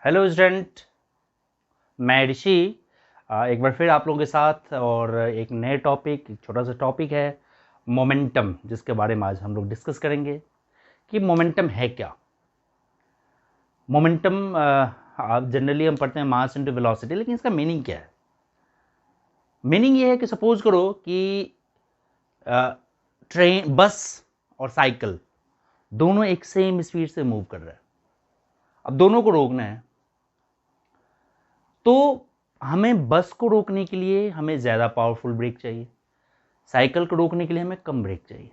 Hello student, मैं ऋषि एक बार फिर आप लोगों के साथ और एक नए टॉपिक, एक छोटा सा टॉपिक है मोमेंटम, जिसके बारे में आज हम लोग डिस्कस करेंगे कि मोमेंटम है क्या। मोमेंटम जनरली हम पढ़ते हैं मास इनटू वेलोसिटी, लेकिन इसका मीनिंग क्या है? मीनिंग ये है कि सपोज करो कि ट्रेन, बस और साइकिल दोनों एक सेम स्पीड से मूव कर रहे हैं। अब दोनों को रोकना है, तो हमें बस को रोकने के लिए हमें ज़्यादा पावरफुल ब्रेक चाहिए, साइकिल को रोकने के लिए हमें कम ब्रेक चाहिए।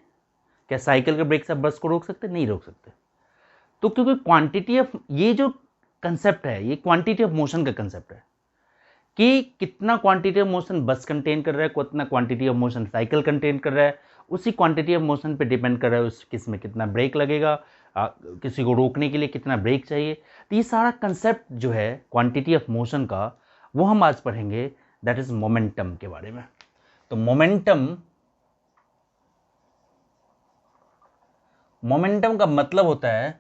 क्या साइकिल के ब्रेक से बस को रोक सकते? नहीं रोक सकते। तो क्योंकि क्वांटिटी ऑफ, ये जो कंसेप्ट है, ये क्वांटिटी ऑफ मोशन का कंसेप्ट है कि कितना क्वांटिटी ऑफ मोशन बस कंटेन कर रहा है, कितना quantity of motion cycle contain कर रहा है, उसी क्वांटिटी ऑफ मोशन पे डिपेंड कर रहा है उस किस में कितना ब्रेक लगेगा, किसी को रोकने के लिए कितना ब्रेक चाहिए। तो ये सारा कंसेप्ट जो है क्वांटिटी ऑफ मोशन का, वो हम आज पढ़ेंगे, दैट इज मोमेंटम के बारे में। तो मोमेंटम का मतलब होता है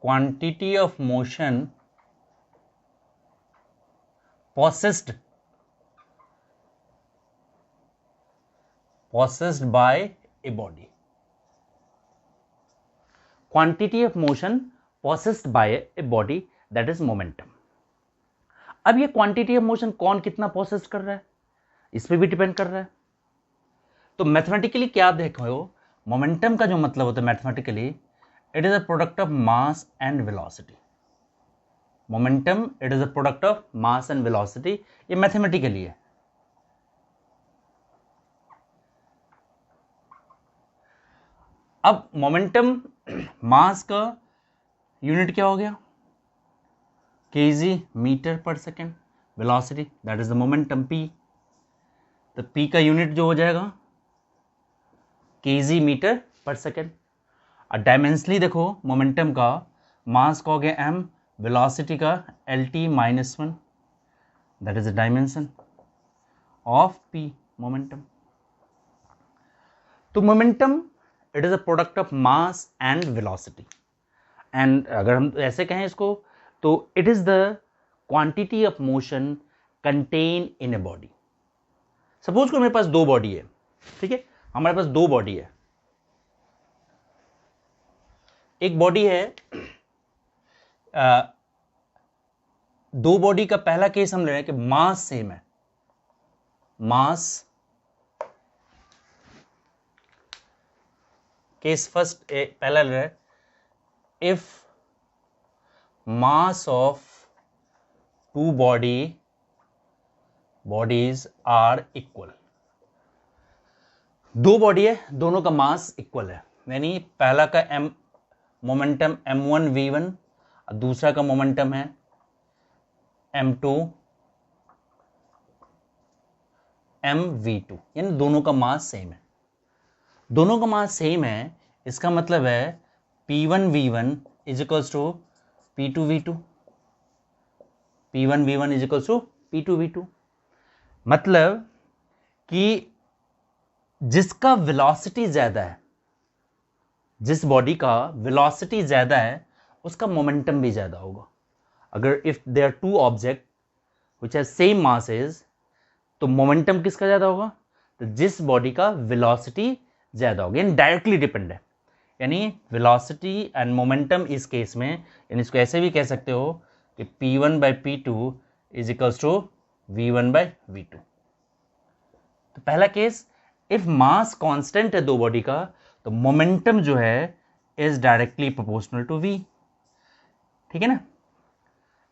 quantity of motion possessed by a body, quantity of motion possessed by a body, that is momentum। अब ये क्वांटिटी ऑफ मोशन कौन कितना प्रोसेस कर रहा है, इस पे भी डिपेंड कर रहा है। तो मैथमेटिकली क्या देखो, मोमेंटम का जो मतलब होता है mathematically, it is a product of mass and velocity. Momentum it is a product of mass and velocity, ये मैथमेटिकली है। अब मोमेंटम मास का यूनिट क्या हो गया? KG metre per second. Velocity that is the momentum P, तो P का unit जो हो जाएगा केजी मीटर पर सेकेंड। और डायमेंशनली देखो, मोमेंटम का मास का हो गया एम, वेलोसिटी का L T minus one, that is the dimension of P momentum. तो momentum it is a product of mass and velocity, and अगर हम ऐसे कहें इसको, तो it is the quantity of motion content in a body. Suppose को मेरे पास दो बॉडी है, ठीक है, हमारे पास दो बॉडी है। एक बॉडी है, दो बॉडी का पहला केस हम ले रहे हैं कि मास सेम है। मास केस फर्स्ट पहला ले रहे हैं, if mass of two bodies are equal. दो बॉडी है, दोनों का मास इक्वल है, यानी पहला का एम मोमेंटम m1 v1 और दूसरा का मोमेंटम है m2 mv2, यानी दोनों का मास सेम है। दोनों का मास सेम है, इसका मतलब है p1 v1 is equals to p2 v2, p1 v1 is equals to p2 v2। मतलब कि जिसका वेलोसिटी ज्यादा है, जिस बॉडी का वेलोसिटी ज्यादा है, उसका मोमेंटम भी ज्यादा होगा। अगर if there are two object which have same masses, तो मोमेंटम किसका ज्यादा होगा? तो जिस बॉडी का वेलोसिटी ज्यादा होगा, यानी डायरेक्टली डिपेंड है। यानी वेलोसिटी एंड मोमेंटम इस केस में, यानी इसको ऐसे भी कह सकते हो कि P1 by P2 is equals to V1 by V2। तो पहला केस, इफ मास कांस्टेंट है दो बॉडी का, तो मोमेंटम जो है is directly proportional to V, ठीक है ना।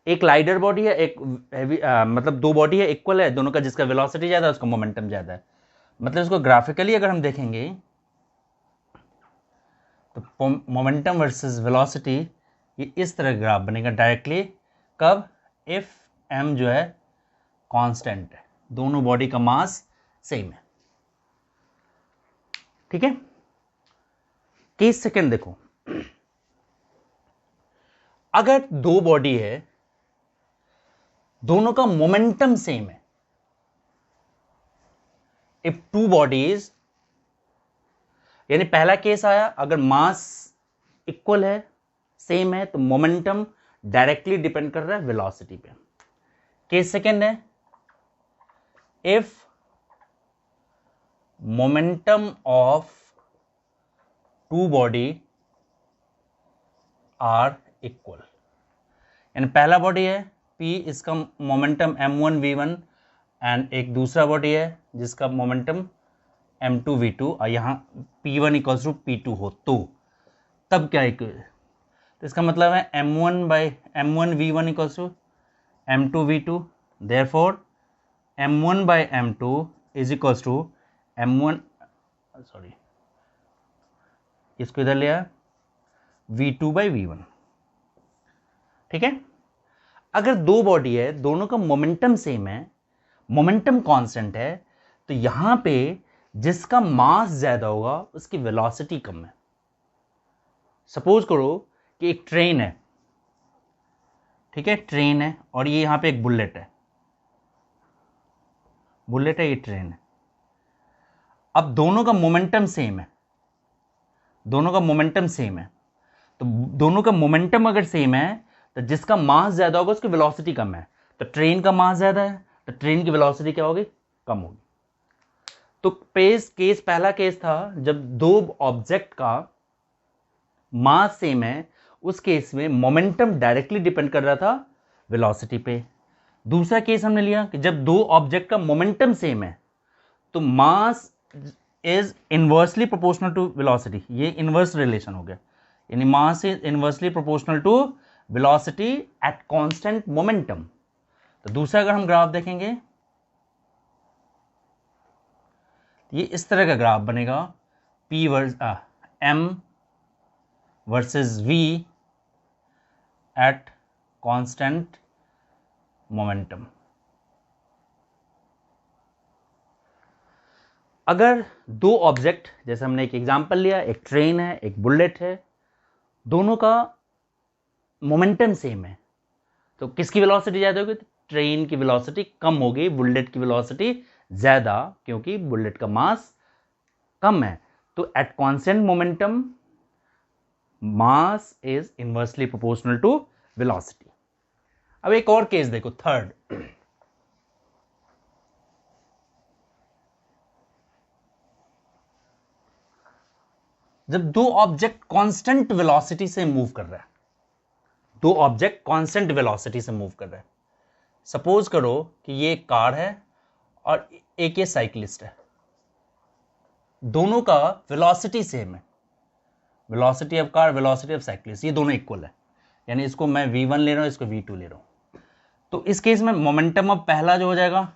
एक लाइटर बॉडी है, एक मतलब दो बॉडी है, इक्वल है दोनों का, जिसका वेलोसिटी ज्यादा है उसका मोमेंटम ज्यादा है। मतलब इसको ग्राफिकली अगर हम देखेंगे, तो मोमेंटम वर्सेस वेलोसिटी ये इस तरह ग्राफ बनेगा डायरेक्टली। कब? इफ m जो है कांस्टेंट है, दोनों बॉडी का मास सेम है, ठीक है। केस सेकंड देखो, अगर दो बॉडी है, दोनों का मोमेंटम सेम है, इफ टू बॉडीज, यानी पहला केस आया अगर मास इक्वल है, सेम है तो मोमेंटम डायरेक्टली डिपेंड कर रहा है वेलोसिटी पे। केस सेकेंड है, if momentum of two body are equal, यानी पहला बॉडी है P, इसका मोमेंटम m1v1 एंड एक दूसरा बॉडी है जिसका मोमेंटम m2v2 और यहाँ P1 इक्वल्स टू P2 हो तो तब क्या इक्वल, तो इसका मतलब है m1v1 equals to m2v2, therefore m1/m2 is equals to m1, sorry इसको इधर लिया v2/v1। ठीक है, अगर दो बॉडी है दोनों का मोमेंटम सेम है, मोमेंटम कांस्टेंट है, तो यहां पे जिसका मास ज्यादा होगा उसकी वेलोसिटी कम है। सपोज करो कि एक ट्रेन है, ठीक है, ट्रेन है और ये यहां पे एक बुलेट है, बुलेट है, ये ट्रेन है। अब दोनों का मोमेंटम सेम है, दोनों का मोमेंटम सेम है, तो दोनों का मोमेंटम अगर सेम है तो जिसका मास ज्यादा होगा उसकी वेलोसिटी कम है, तो ट्रेन का मास ज्यादा है तो ट्रेन की वेलोसिटी क्या होगी, कम होगी। तो केस पहला केस था जब दो ऑब्जेक्ट का मास सेम है, उस केस में मोमेंटम डायरेक्टली डिपेंड कर रहा था वेलोसिटी पे। दूसरा केस हमने लिया कि जब दो ऑब्जेक्ट का मोमेंटम सेम है तो mass is inversely proportional to velocity, ये इनवर्स रिलेशन हो गया, यानी mass is inversely proportional to velocity at constant momentum. तो दूसरा अगर हम ग्राफ देखेंगे ये इस तरह का ग्राफ बनेगा, P m versus V eight constant momentum. अगर दो ऑब्जेक्ट, जैसे हमने एक एग्जांपल लिया, एक ट्रेन है एक बुलेट है, दोनों का मोमेंटम सेम है, तो किसकी वेलोसिटी ज्यादा होगी, ट्रेन की वेलोसिटी कम होगी, बुलेट की वेलोसिटी ज्यादा, क्योंकि बुलेट का मास कम है। तो at constant momentum mass is inversely proportional to velocity. अब एक और केस देखो, थर्ड, जब दो ऑब्जेक्ट कांस्टेंट वेलोसिटी से मूव कर रहा है, दो ऑब्जेक्ट कांस्टेंट वेलोसिटी से मूव कर रहा है। सपोज करो कि ये एक कार है और एक ये साइकिलिस्ट है, दोनों का वेलोसिटी सेम है, velocity of car, velocity of cyclist, ये दोनों इक्वल है, यानी इसको मैं v1 ले रहा हूं, इसको v2 ले रहा हूं। तो इस केस में मोमेंटम ऑफ पहला जो हो जाएगा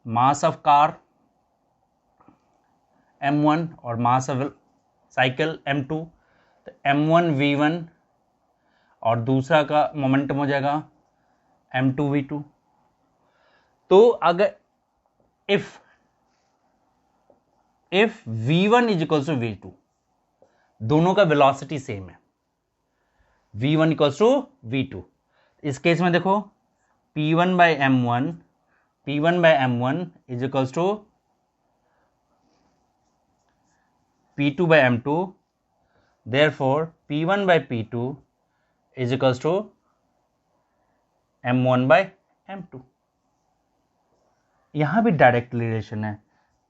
मास ऑफ कार m1 और मास ऑफ साइकिल m2, तो m1 v1 और दूसरा का मोमेंटम हो जाएगा m2 v2। तो अगर if v1 is equal to v2, दोनों का वेलोसिटी सेम है, v1 इक्वल टू v2, इस केस में देखो p1/m1 is equal to p2/m2, therefore p1/p2 is equals to m1/m2। यहां भी डायरेक्ट रिलेशन है,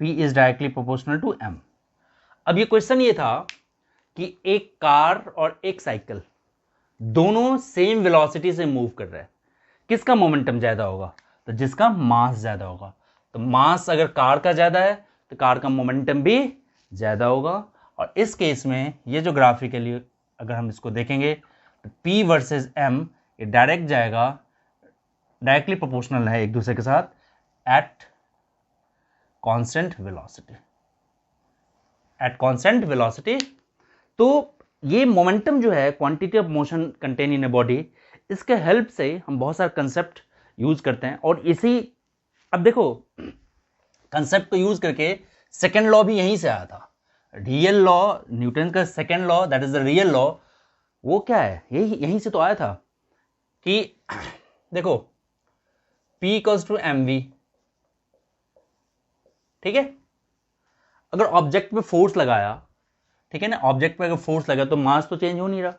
p is directly proportional to m। अब ये क्वेश्चन ये था कि एक कार और एक साइकिल दोनों सेम वेलोसिटी से मूव कर रहे हैं, किसका मोमेंटम ज्यादा होगा, तो जिसका मास ज्यादा होगा। तो मास अगर कार का ज्यादा है तो कार का मोमेंटम भी ज्यादा होगा। और इस केस में ये जो ग्राफिकली अगर हम इसको देखेंगे तो P वर्सेस M ये डायरेक्ट जाएगा, डायरेक्टली प्रोपोर्शनल है एक दूसरे के साथ at constant velocity, at constant velocity. तो ये मोमेंटम जो है quantity of motion content in a body, इसके हेल्प से हम बहुत सारे कंसेप्ट यूज करते हैं। और इसी, अब देखो कंसेप्ट को यूज करके सेकेंड लॉ भी यहीं से आया था, रियल लॉ, न्यूटन का second law, that is the real law, वो क्या है, यहीं से तो आया था कि देखो P इक्वल्स टू mv, ठीक है, अगर ऑब्जेक्ट पे फोर्स लगाया, ठीक है ना, ऑब्जेक्ट पे अगर फोर्स लगा तो मास तो चेंज हो नहीं रहा,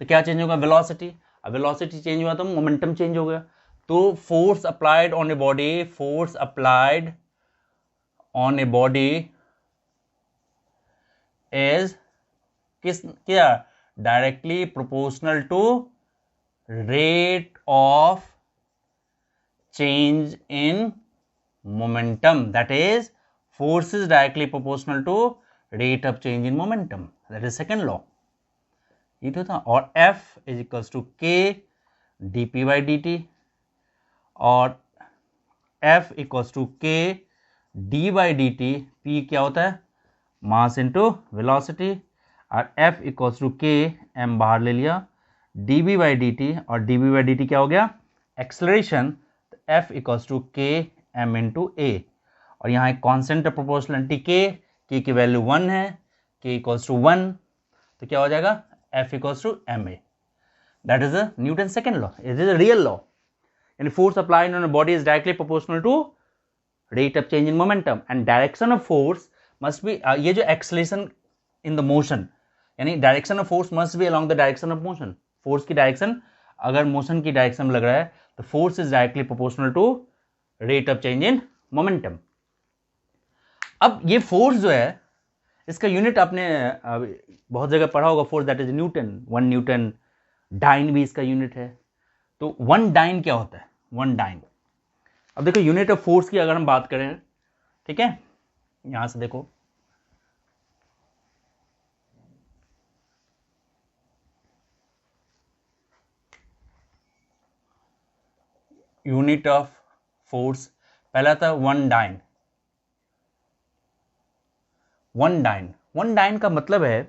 तो क्या चेंज होगा, वेलोसिटी। अब वेलोसिटी चेंज हुआ तो मोमेंटम चेंज हो गया। तो force applied on a body, force applied on a body is क्या, directly proportional to rate of change in momentum, that is force is directly proportional to rate of change in momentum, that is second law। ये तो था। और F is equals to K dp by dt, और F equals to K d by dt, P क्या होता है, mass into velocity, और F equals to K, m बाहर ले लिया, db by dt, और db by dt क्या हो गया, एक्सेलरेशन, F इक्वल्स टू के एम इंटू ए, और यहाँ एक कॉन्स्टेंट प्रोपोर्शनलिटी के की वैल्यू 1 है, के इक्वल्स टू 1, तो क्या हो जाएगा, F equals to M A. That is Newton second law, it is a real law. यानी force applied on a body is directly proportional to rate of change in momentum and direction of force must be, ये जो acceleration in the motion, यानी direction of force must be along the direction of motion. Force की direction अगर motion की direction में लग रहा है तो force is directly proportional to rate of change in momentum. अब ये फोर्स जो है, इसका यूनिट आपने बहुत जगह पढ़ा होगा, force that is newton, 1 newton. Dyne भी इसका यूनिट है। तो 1 डाइन क्या होता है, 1 डाइन। अब देखो यूनिट ऑफ फोर्स की अगर हम बात करें, ठीक है, यहां से देखो, यूनिट ऑफ फोर्स पहला था 1 डाइन। 1 डाइन, 1 डाइन का मतलब है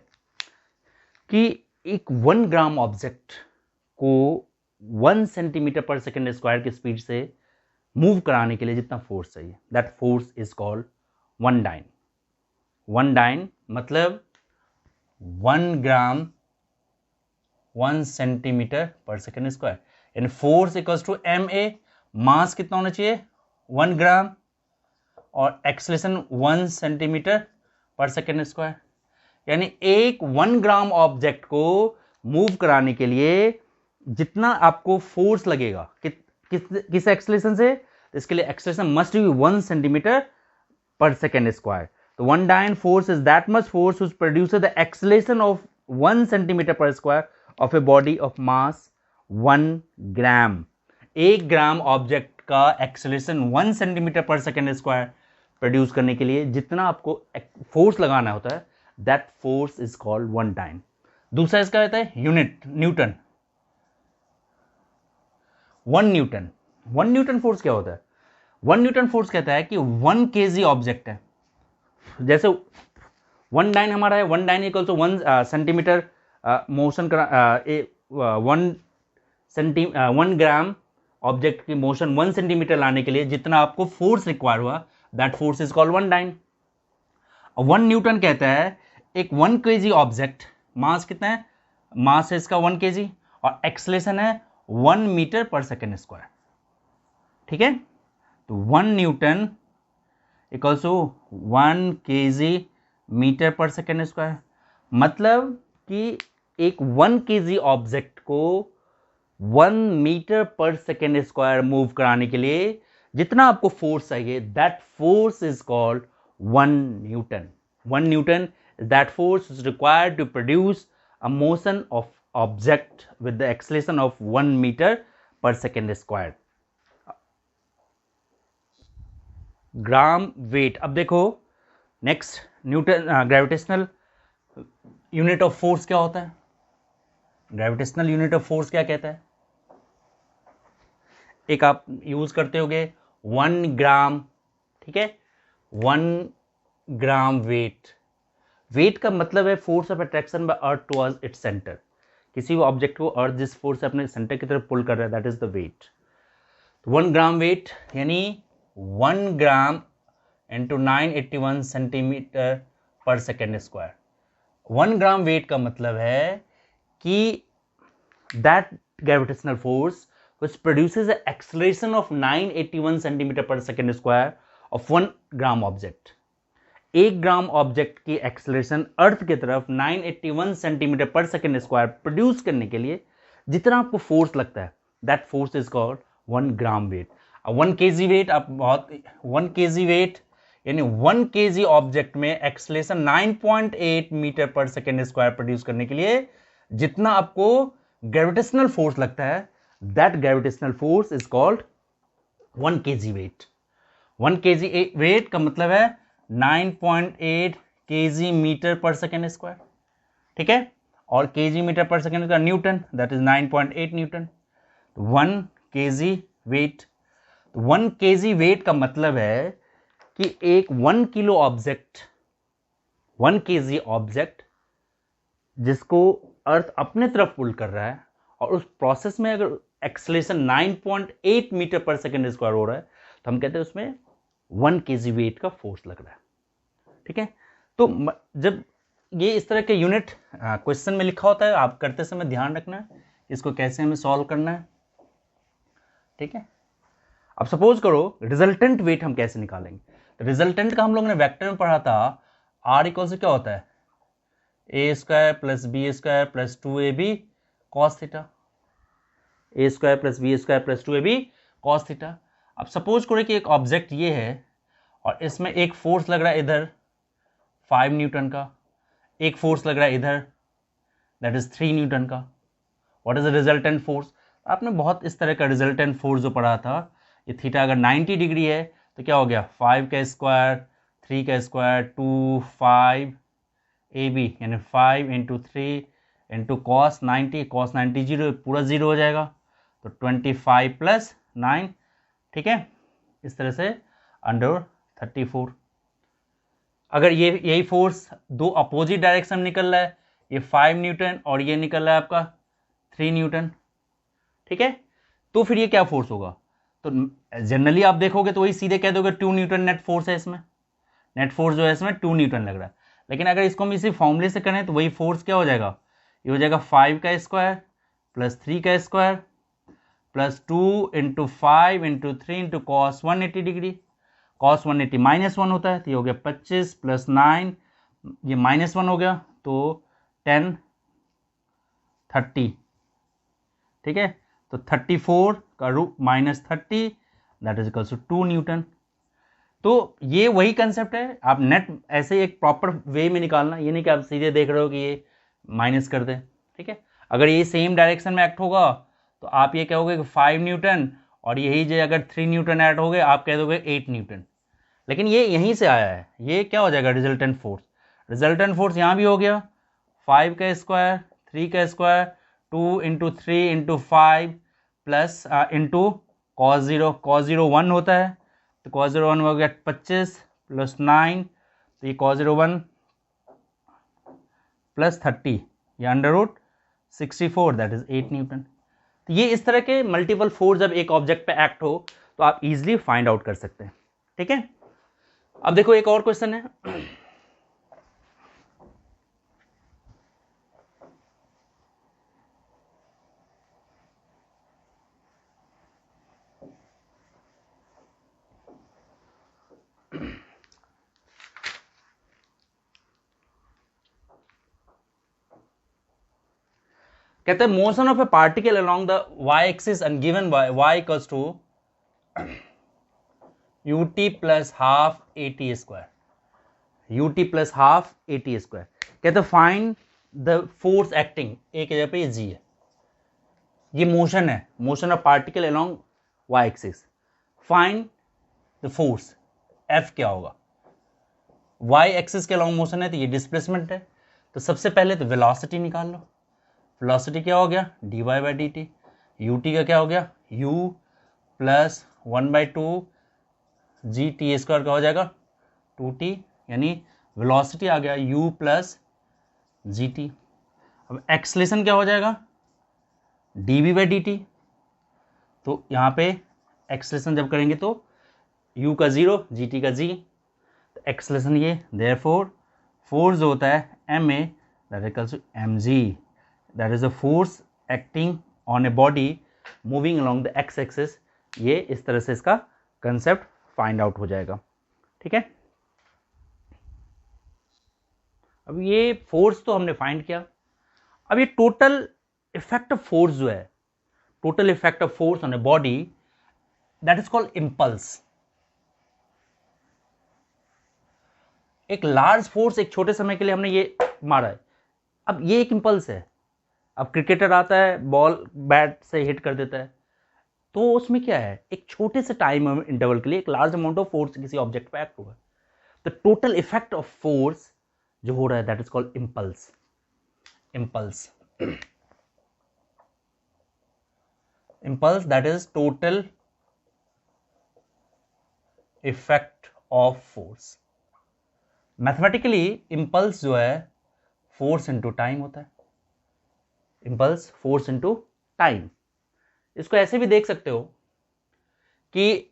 कि एक 1 ग्राम ऑब्जेक्ट को 1 सेंटीमीटर पर सेकेंड स्क्वायर की स्पीड से मूव कराने के लिए जितना फोर्स चाहिए, that force is called 1 dyne. 1 dyne मतलब 1 gram 1 centimeter per second square, यानी force equals to M A. Mass कितना होना चाहिए, 1 ग्राम, और acceleration 1 centimeter per second square. यानी एक 1 ग्राम ऑब्जेक्ट को मूव कराने के लिए जितना आपको फोर्स लगेगा किस एक्सेलरेशन से, इसके लिए acceleration must be 1 centimeter per second square. तो 1 dyne force is that much force which produces the acceleration of 1 centimeter per square of a body of mass 1 gram. 1 gram object का acceleration 1 centimeter per second square produce करने के लिए जितना आपको force लगाना होता है, that force is called 1 dyne. दूसरा इसका रहता है unit, Newton. 1 Newton, 1 Newton force क्या होता है, 1 न्यूटन फोर्स कहता है कि 1 केजी ऑब्जेक्ट है, जैसे 1 डाइन हमारा है, 1 dyne equal to 1 centimetre motion का 1 ग्राम ऑब्जेक्ट की मोशन 1 सेंटीमीटर लाने के लिए जितना आपको फोर्स रिक्वायर हुआ, that force is called 1 dyne. 1 newton कहता है एक 1 केजी ऑब्जेक्ट, मास कितना है, मास है इसका 1 केजी, और एक्सेलरेशन है 1 मीटर पर सेकेंड स्क्वायर, ठीक है। तो 1 newton equals to 1 kg metre per second square, मतलब कि एक 1 केजी ऑब्जेक्ट को 1 metre per second square move कराने के लिए जितना आपको फोर्स चाहिए, that force is called 1 Newton. 1 Newton is that force is required to produce a motion of object with the acceleration of 1 meter per second square. Gram weight. अब देखो next, Newton gravitational unit of force क्या होता है, gravitational unit of force क्या कहता है, एक आप यूज करते होगे 1 ग्राम, ठीक है, 1 ग्राम वेट। वेट का मतलब है force of attraction by earth towards its centre, किसी भी ऑब्जेक्ट को अर्थ जिस फोर्स से अपने सेंटर की तरफ पुल कर रहा है, that is the weight. 1 gram weight यानी 1 gram into 981 centimetre per second square. 1 gram weight का मतलब है कि that gravitational force which produces an acceleration of 981 centimeter per second square of 1 gram object. 1 gram object की acceleration अर्थ की तरफ 981 centimetre per second square produce करने के लिए जितना आपको फोर्स लगता है, that force is called 1 gram weight. 1 kg weight, आप बहुत 1 केजी वेट यानी 1 केजी ऑब्जेक्ट में acceleration 9.8 metre per second square produce करने के लिए जितना आपको ग्रेविटेशनल फोर्स लगता है, that gravitational force is called 1 kg weight. 1 kg weight का मतलब है 9.8 kg metre per second square, ठीक है। और केजी मीटर पर सेकेंड का newton, that is 9.8 newton. 1 kg weight, 1 kg weight का मतलब है कि एक 1 किलो ऑब्जेक्ट, 1 केजी ऑब्जेक्ट जिसको अर्थ अपने तरफ पुल कर रहा है और उस प्रोसेस में अगर acceleration 9.8 metre per second square हो रहा है तो हम कहते हैं उसमें 1 केजी वेट का फोर्स लग रहा है, ठीक है। तो जब ये इस तरह के यूनिट क्वेश्चन में लिखा होता है, आप करते समय ध्यान रखना है इसको कैसे हमें सॉल्व करना है, ठीक है। अब सपोज करो रिजल्टेंट वेट हम कैसे निकालेंगे। तो रिजल्टेंट का हम लोग ने वेक्टर में पढ़ा था, आर इक्वल से क्या होता है, A square plus B square plus 2ab cos theta, A square plus B square plus 2ab cos theta. अब सपोज करो कि एक ऑब्जेक्ट ये है और इसमें एक फोर्स लग रहा है इधर 5 न्यूटन का, एक फोर्स लग रहा है इधर दैट इज 3 न्यूटन का। What is the resultant force? आपने बहुत इस तरह का रिजल्टेंट फोर्स जो पढ़ा था, ये थीटा अगर 90 डिग्री है तो क्या हो गया, 5 का स्क्वायर 3 का स्क्वायर 2 5 ab यानी 5 into 3 into cos 90, cos 90 zero, पूरा जीरो हो जाएगा तो 25 प्लस 9, ठीक है। इस तरह से अंडर 34। अगर ये यही फोर्स दो अपोजिट डायरेक्शन में निकल रहा है, ये 5 न्यूटन और ये निकल रहा है आपका 3 न्यूटन, ठीक है, तो फिर ये क्या फोर्स होगा? तो जनरली आप देखोगे तो वही सीधे कह दोगे 2 न्यूटन नेट फोर्स है इसमें, नेट फोर्स जो है इसमें 2 न्यूटन लग रहा है। लेकिन अगर इसको हम इसी फॉर्मूले से करें तो वही फोर्स क्या हो जाएगा, ये हो जाएगा 5 का स्क्वायर प्लस 3 का square plus 2 into 5 into 3 into cos 180 degree, cos 180 -1 होता है तो ये हो गया 25 प्लस 9, ये -1 हो गया तो 10 30, ठीक है। तो 34 का root -30 that is equal to 2 newton. तो ये वही कंसेप्ट है, आप नेट ऐसे एक प्रॉपर वे में निकालना, ये नहीं कि आप सीधे देख रहे हो कि ये माइनस कर दें, ठीक है। अगर ये सेम डायरेक्शन में एक्ट होगा तो आप ये कहोगे कि 5 न्यूटन और यही जो अगर 3 न्यूटन ऐड हो गए आप कह दोगे 8 न्यूटन। लेकिन ये यहीं से आया है, ये क्या हो जाएगा रिजल्टेंट फोर्स। रिजल्टेंट फोर्स यहाँ भी हो गया 5 का स्क्वायर 3 का square 2 into 3 into 5 plus into cos 0 1 होता है तो कॉस 0 1 हो गया 25 प्लस 9, तो ये कॉस 0 1 प्लस 30 या under root 64 that is 8 newton. तो ये इस तरह के मल्टीपल फोर्स जब एक ऑब्जेक्ट पे एक्ट हो तो आप इजीली फाइंड आउट कर सकते हैं, ठीक है। अब देखो एक और क्वेश्चन है, कहते हैं motion of a particle along the Y axis and given by Y equals to ut plus half at square, ut plus half at square. कहते हैं फाइंड द फोर्स एक्टिंग, एक जगह पे जी है, ये मोशन है, motion of particle along Y axis, find the force F क्या होगा। वाई एक्सिस के अलोंग मोशन है तो ये डिस्प्लेसमेंट है, तो सबसे पहले तो वेलोसिटी निकाल लो। वेलोसिटी क्या हो गया dy by D T, U T का क्या हो गया u plus 1/2 G T square का हो जाएगा 2t, यानी वेलोसिटी आ गया u प्लस जी टी। अब एक्सलेशन क्या हो जाएगा dv बाई डी टी, तो यहाँ पे एक्सलेशन जब करेंगे तो u का 0 gt का g, तो एक्सलेशन ये देयरफॉर फोर्स जो होता है ma that equals to mg, that is the force acting on a body moving along the X axis. ये इस तरह से इसका कंसेप्ट फाइंड आउट हो जाएगा, ठीक है। अब ये फोर्स तो हमने फाइंड किया, अब ये टोटल इफेक्ट ऑफ फोर्स जो है, total effect of force on a body, that is called impulse. एक लार्ज फोर्स एक छोटे समय के लिए हमने ये मारा है, अब ये एक इंपल्स है। अब क्रिकेटर आता है, बॉल बैट से हिट कर देता है, तो उसमें क्या है, एक छोटे से टाइम इंटरवल के लिए एक लार्ज अमाउंट ऑफ फोर्स किसी ऑब्जेक्ट पे एक्ट हुआ, तो टोटल इफेक्ट ऑफ फोर्स जो हो रहा है that is called impulse. Impulse, impulse that is total effect of force. Mathematically impulse जो है फोर्स इनटू टाइम होता है, इंपल्स फोर्स इनटू टाइम। इसको ऐसे भी देख सकते हो कि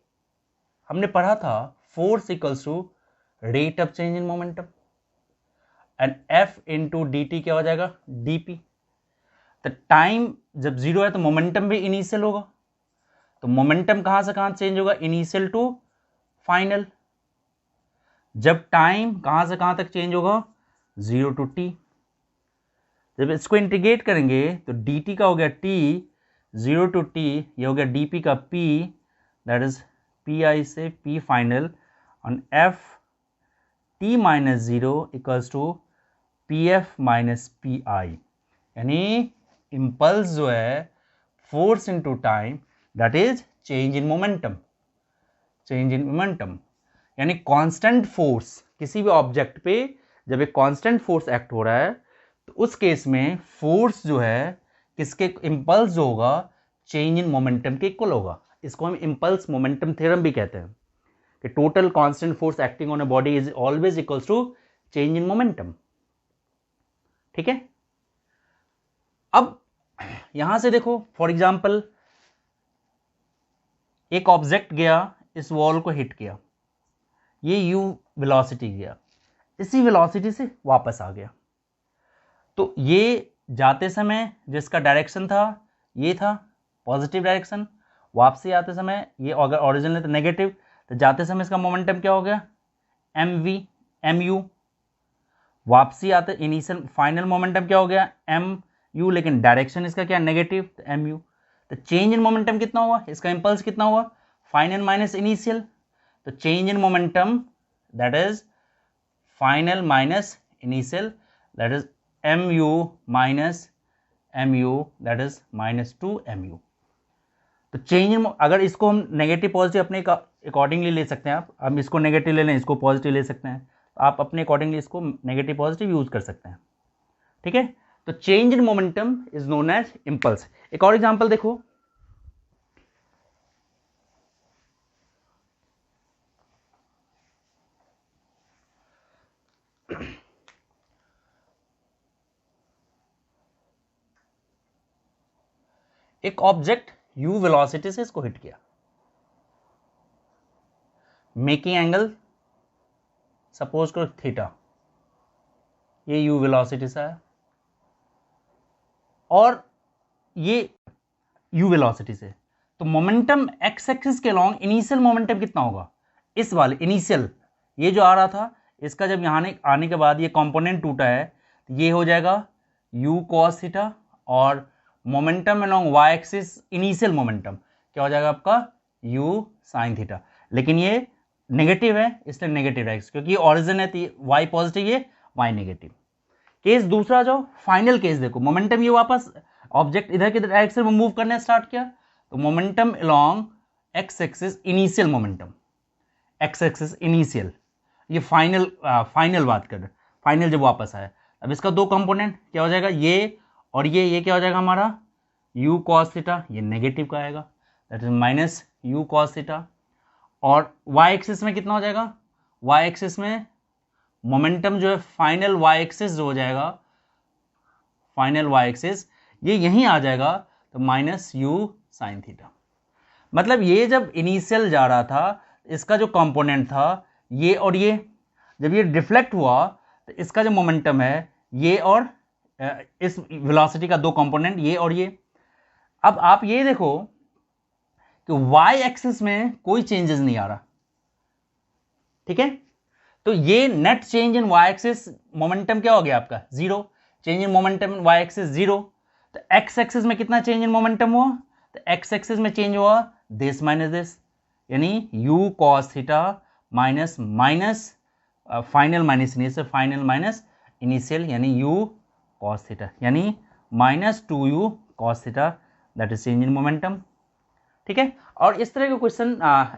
हमने पढ़ा था force equals to rate of change in momentum and F into D T क्या हो जाएगा, डीपी। तो टाइम जब जीरो है तो मोमेंटम भी इनिशियल होगा, तो मोमेंटम कहां से कहां चेंज होगा, इनिशियल टू फाइनल। जब टाइम कहां से कहां तक चेंज होगा, जीरो टू टी। जब इसको इंटीग्रेट करेंगे तो डी टी का हो गया टी, जीरो टू टी, ये हो गया डीपी का P, that is P I से P final on F T minus zero equals to P F minus P I. यानी इंपल्स जो है force into time that is change in momentum, change in momentum. यानी constant force किसी भी object पे जब एक कांस्टेंट फोर्स एक्ट हो रहा है तो उस केस में फोर्स जो है किसके, इंपल्स जो होगा चेंज इन मोमेंटम के इक्वल होगा। इसको हम इंपल्स मोमेंटम थ्योरम भी कहते हैं कि total constant force acting on a body is always equals to change in momentum. ठीक है, अब यहां से देखो फॉर एग्जांपल एक ऑब्जेक्ट गया इस वॉल को हिट किया, ये u वेलोसिटी गया, इसी वेलोसिटी से वापस आ गया, तो ये जाते समय जिसका डायरेक्शन था ये था पॉजिटिव डायरेक्शन, वापसी आते समय ये अगर ओरिजिनल है तो नेगेटिव, तो जाते समय इसका मोमेंटम क्या हो गया, mv mu, वापसी आते इनिशियल फाइनल मोमेंटम क्या हो गया, mu, लेकिन डायरेक्शन इसका क्या नेगेटिव, तो mu। तो चेंज इन मोमेंटम कितना हुआ, इसका इंपल्स कितना हुआ, फाइनल माइनस इनिशियल, तो change in momentum that is final minus initial, that is mu minus mu, that is minus 2 mu। तो चेंज इन, अगर इसको हम नेगेटिव पॉजिटिव अपने अकॉर्डिंगली ले सकते हैं, आप हम इसको नेगेटिव ले लें, इसको पॉजिटिव ले सकते हैं, तो आप अपने अकॉर्डिंगली इसको नेगेटिव पॉजिटिव यूज कर सकते हैं। ठीक है, तो change in momentum is known as impulse. एक और एग्जांपल देखो, एक ऑब्जेक्ट u वेलोसिटी से इसको हिट किया, मेकिंग एंगल सपोज करो थीटा, ये u वेलोसिटी से है और ये u वेलोसिटी से, तो मोमेंटम x एक्सिस के लॉन्ग इनिशियल मोमेंटम कितना होगा, इस वाले इनिशियल ये जो आ रहा था इसका जब यहाँ आने के बाद ये कंपोनेंट टूटा है तो ये हो जाएगा u cos थीटा, और momentum along y axis initial momentum क्या हो जाएगा आपका u sin थीटा, लेकिन ये नेगेटिव है इसलिए नेगेटिव है क्योंकि ओरिजिन है तो y पॉजिटिव, ये y नेगेटिव। केस दूसरा जो फाइनल केस देखो, मोमेंटम ये वापस ऑब्जेक्ट इधर की डायरेक्शन में मूव करने स्टार्ट किया, तो momentum along x axis initial momentum, x axis initial, ये फाइनल बात कर रहे, फाइनल जब वापस आया, अब इसका दो कंपोनेंट क्या हो जाएगा, ये और ये क्या हो जाएगा हमारा u cos थीटा, ये नेगेटिव का आएगा that is minus u cos theta, और y एक्सिस में कितना हो जाएगा, y एक्सिस में मोमेंटम जो है फाइनल y एक्सिस जो हो जाएगा, फाइनल y एक्सिस ये यहीं आ जाएगा, तो माइनस u sin थीटा। मतलब ये जब इनिशियल जा रहा था इसका जो कंपोनेंट था ये और ये, जब ये डिफ्लेक्ट हुआ तो इसका जो मोमेंटम है ये और इस वेलोसिटी का दो कंपोनेंट ये और ये। अब आप ये देखो कि y एक्सिस में कोई चेंजेस नहीं आ रहा, ठीक है, तो ये net change in Y axis momentum क्या हो गया आपका, zero. Change in momentum in Y axis zero. तो एक्स एक्सिस में कितना चेंज इन मोमेंटम हुआ, तो एक्स एक्सिस में चेंज हुआ दिस माइनस दिस, यानी u cos theta minus minus final minus initial, final minus initial, यानी यू कॉस थीटा, यानी minus 2u cos theta, that is change in momentum. ठीक है। और इस तरह का क्वेश्चन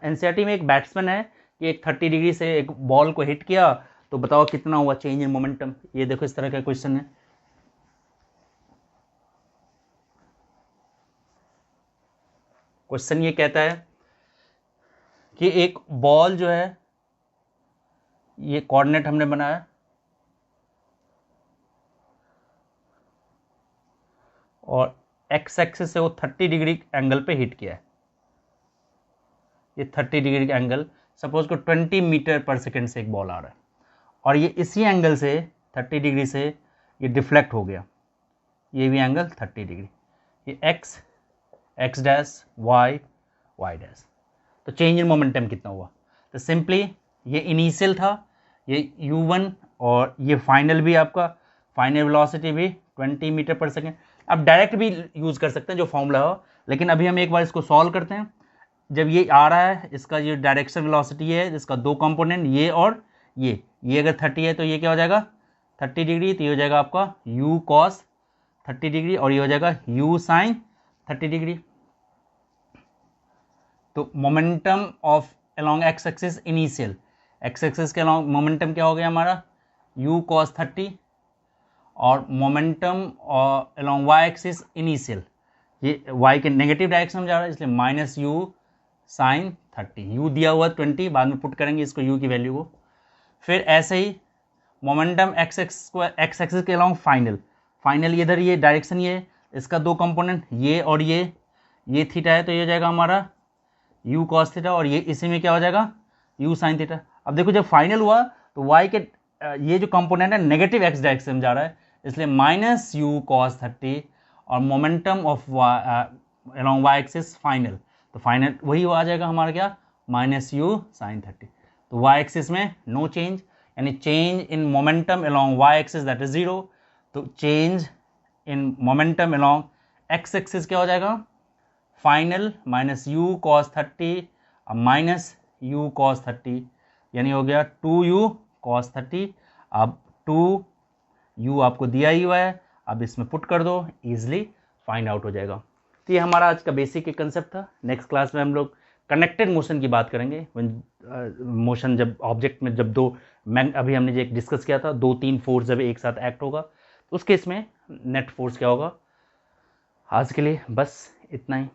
एनसीईआरटी में एक बैट्समैन है कि एक 30 डिग्री से एक बॉल को हिट किया तो बताओ कितना हुआ चेंज इन मोमेंटम। ये देखो इस तरह का क्वेश्चन है। क्वेश्चन ये कहता है कि एक बॉल जो है, ये कोऑर्डिनेट हमने बनाया और एक्स एक्सिस से वो 30 डिग्री एंगल पे हिट किया है। ये 30 डिग्री का एंगल, सपोज को 20 मीटर पर सेकेंड से एक बॉल आ रहा है और ये इसी एंगल से 30 डिग्री से ये डिफ्लेक्ट हो गया, ये भी एंगल 30 डिग्री, ये X, X dash, Y, Y dash. तो चेंज इन मोमेंटम कितना हुआ, तो सिंपली ये इनिशियल था, ये u1 और ये फाइनल भी आपका, फाइनल वेलोसिटी भी 20 मीटर पर सेकेंड। अब डायरेक्ट भी यूज़ कर सकते हैं जो फॉर्मूला हो, लेकिन अभी हम एक बार इसको सॉल्व करते हैं। जब ये आ रहा है, इसका ये डायरेक्शन वेलोसिटी है, इसका दो कंपोनेंट ये और ये अगर 30 है तो ये क्या हो जाएगा 30 डिग्री, तो ये हो जाएगा आपका u cos 30 डिग्री और ये हो जाएगा u sin 30 डिग्री। तो momentum of along X axis initial, X axis के अलोंग मोमेंटम क्या हो गया हमारा u cos 30 और momentum along Y axis initial, ये y के नेगेटिव डायरेक्शन में जा रहा है इसलिए माइनस u sin 30, u दिया हुआ 20, बाद में पुट करेंगे इसको u की वैल्यू को। फिर ऐसे ही मोमेंटम एक्स एक्सिस के अलोंग फाइनल, फाइनल इधर ये डायरेक्शन ये, इसका दो कंपोनेंट ये और ये थीटा है तो ये हो जाएगा हमारा u cos थीटा और ये इसी में क्या हो जाएगा u sin थीटा। अब देखो जब फाइनल हुआ तो y के ये जो कंपोनेंट है नेगेटिव एक्स डायरेक्शन में जा रहा है इसलिए माइनस u cos 30 और momentum of along y axis final, तो फाइनल वही आ जाएगा हमारा क्या माइनस u sin 30। तो y एक्सिस में नो चेंज, यानी change in momentum along y axis that is zero. तो change in momentum along x axis क्या हो जाएगा final minus u cos 30 minus u cos 30, यानी हो गया 2u cos 30। अब 2u आपको दिया ही हुआ है, अब इसमें पुट कर दो, इजिली फाइंड आउट हो जाएगा। तो ये हमारा आज का बेसिक कंसेप्ट था। नेक्स्ट क्लास में हम लोग कनेक्टेड मोशन की बात करेंगे। मोशन जब ऑब्जेक्ट में जब दो अभी हमने जो एक डिस्कस किया था 2-3 फोर्स जब एक साथ एक्ट होगा तो उस केस में नेट फोर्स क्या होगा। आज के लिए बस इतना ही।